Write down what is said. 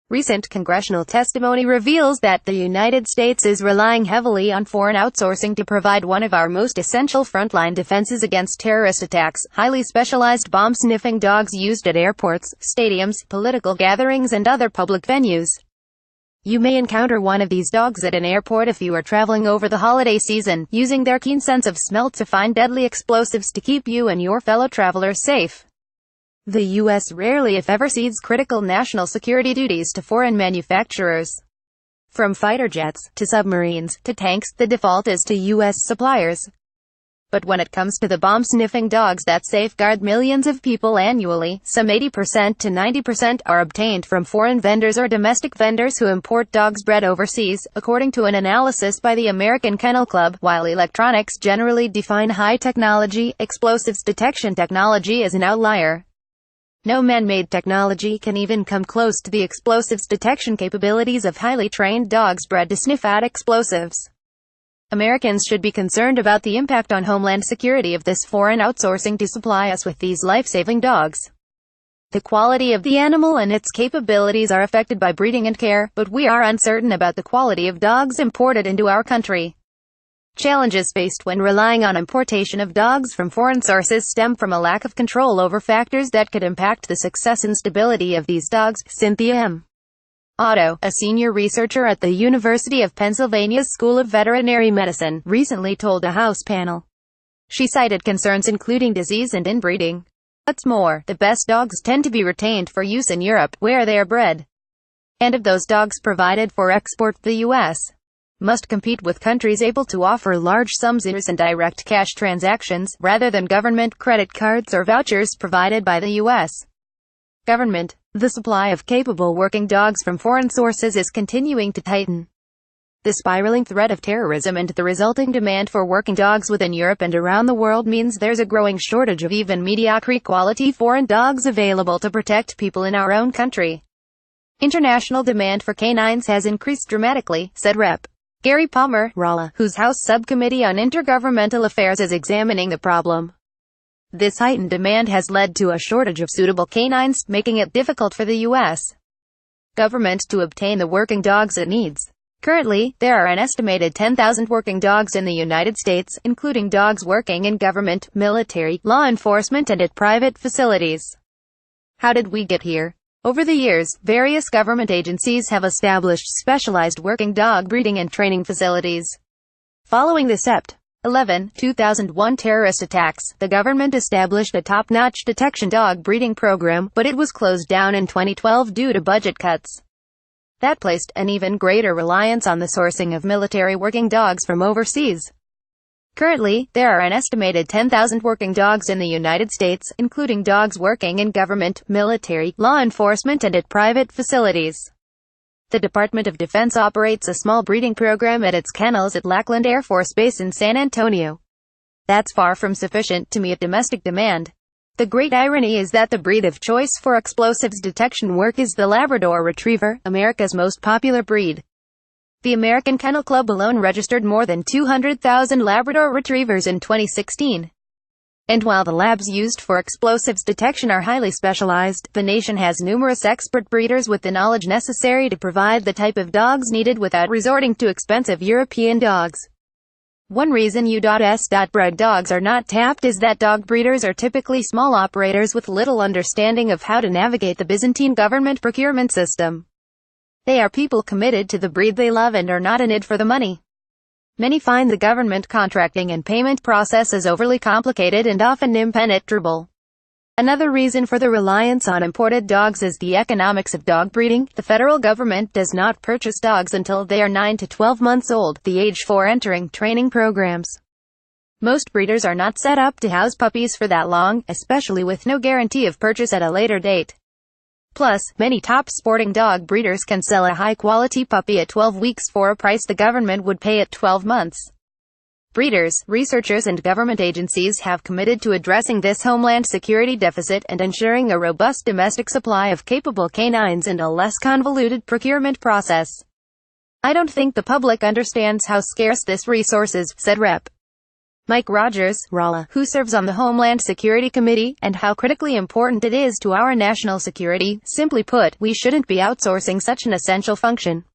Recent congressional testimony reveals that the United States is relying heavily on foreign outsourcing to provide one of our most essential frontline defenses against terrorist attacks: highly specialized bomb-sniffing dogs used at airports, stadiums, political gatherings, and other public venues. You may encounter one of these dogs at an airport if you are traveling over the holiday season, using their keen sense of smell to find deadly explosives to keep you and your fellow travelers safe. The U.S. rarely if ever cedes critical national security duties to foreign manufacturers. From fighter jets, to submarines, to tanks, the default is to U.S. suppliers. But when it comes to the bomb-sniffing dogs that safeguard millions of people annually, some 80% to 90% are obtained from foreign vendors or domestic vendors who import dogs bred overseas, according to an analysis by the American Kennel Club. While electronics generally define high-technology, explosives detection technology is an outlier. No man-made technology can even come close to the explosives detection capabilities of highly trained dogs bred to sniff out explosives. Americans should be concerned about the impact on homeland security of this foreign outsourcing to supply us with these life-saving dogs. The quality of the animal and its capabilities are affected by breeding and care, but we are uncertain about the quality of dogs imported into our country. Challenges faced when relying on importation of dogs from foreign sources stem from a lack of control over factors that could impact the success and stability of these dogs. Cynthia M. Otto, a senior researcher at the University of Pennsylvania's School of Veterinary Medicine, recently told a House panel. She cited concerns including disease and inbreeding. What's more, the best dogs tend to be retained for use in Europe, where they are bred. And of those dogs provided for export, the U.S. must compete with countries able to offer large sums in direct cash transactions, rather than government credit cards or vouchers provided by the U.S. government. The supply of capable working dogs from foreign sources is continuing to tighten. The spiraling threat of terrorism and the resulting demand for working dogs within Europe and around the world means there's a growing shortage of even mediocre quality foreign dogs available to protect people in our own country. International demand for canines has increased dramatically, said Rep. Gary Palmer, Rolla, whose House Subcommittee on Intergovernmental Affairs is examining the problem. This heightened demand has led to a shortage of suitable canines, making it difficult for the U.S. government to obtain the working dogs it needs. Currently, there are an estimated 10,000 working dogs in the United States, including dogs working in government, military, law enforcement, and at private facilities. How did we get here? Over the years, various government agencies have established specialized working dog breeding and training facilities. Following the Sept. 11, 2001 terrorist attacks, the government established a top-notch detection dog breeding program, but it was closed down in 2012 due to budget cuts. That placed an even greater reliance on the sourcing of military working dogs from overseas. Currently, there are an estimated 10,000 working dogs in the United States, including dogs working in government, military, law enforcement, and at private facilities. The Department of Defense operates a small breeding program at its kennels at Lackland Air Force Base in San Antonio. That's far from sufficient to meet domestic demand. The great irony is that the breed of choice for explosives detection work is the Labrador Retriever, America's most popular breed. The American Kennel Club alone registered more than 200,000 Labrador Retrievers in 2016. And while the labs used for explosives detection are highly specialized, the nation has numerous expert breeders with the knowledge necessary to provide the type of dogs needed without resorting to expensive European dogs. One reason U.S. bred dogs are not tapped is that dog breeders are typically small operators with little understanding of how to navigate the Byzantine government procurement system. They are people committed to the breed they love and are not in it for the money. Many find the government contracting and payment process is overly complicated and often impenetrable. Another reason for the reliance on imported dogs is the economics of dog breeding. The federal government does not purchase dogs until they are 9 to 12 months old, the age for entering training programs. Most breeders are not set up to house puppies for that long, especially with no guarantee of purchase at a later date. Plus, many top sporting dog breeders can sell a high-quality puppy at 12 weeks for a price the government would pay at 12 months. Breeders, researchers, and government agencies have committed to addressing this homeland security deficit and ensuring a robust domestic supply of capable canines and a less convoluted procurement process. I don't think the public understands how scarce this resource is, said Rep. Mike Rogers, Rala, who serves on the Homeland Security Committee, and how critically important it is to our national security. Simply put, we shouldn't be outsourcing such an essential function.